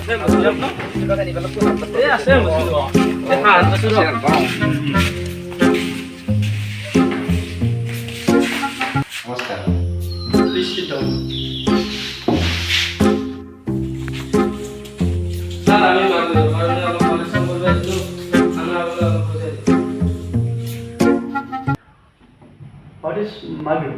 নমস্কাৰ। নিশ্চিত What is my view?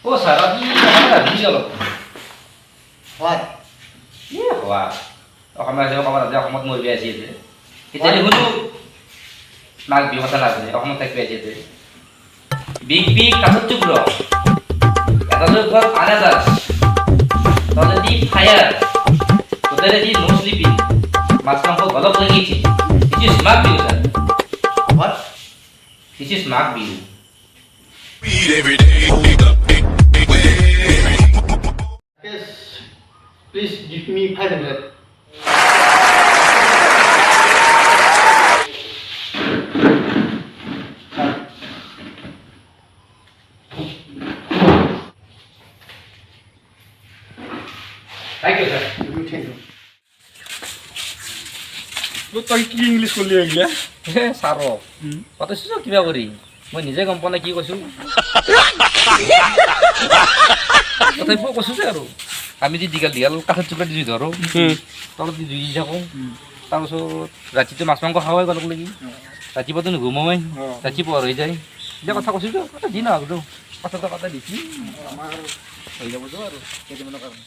Oh, Sarah ini kamera bisa loh. What? Iya, wah. Oh, kamera aja kamu mau biasa itu. Kita di hulu. Nak biar masalah tu. Kamu tak biasa itu. Big kasut tu bro. Kata tu kau anadas. Kalau di fire, udah di no sleeping. Masuk kau balok lagi sih. This is smart view sir. What? This is smart view. Yes, please give me 500. Thank you sir. Thank you. তই কি English ক'লি এইগিলা সাৰ পাতিছো কিবা কৰি মই নিজে গম পোৱা নাই কি কৈছো তথাপিও কৈছো যে আৰু আমি যি দীঘল দীঘল কাঠৰ টুকুৰা দি ধৰোঁ তলত দি জুই থাকোঁ তাৰপিছত ৰাতিটো মাছ মাংস খাওঁই গ'লক লাগি ৰাতিপুৱাতো নুঘুমাওঁই ৰাতিপুৱা হৈ যায় এতিয়া কথা কৈছোঁ যে দিন আৰু কথাটো কথা দিছি আমাৰ হৈ যাব আৰু কেইদিনমানৰ কাৰণে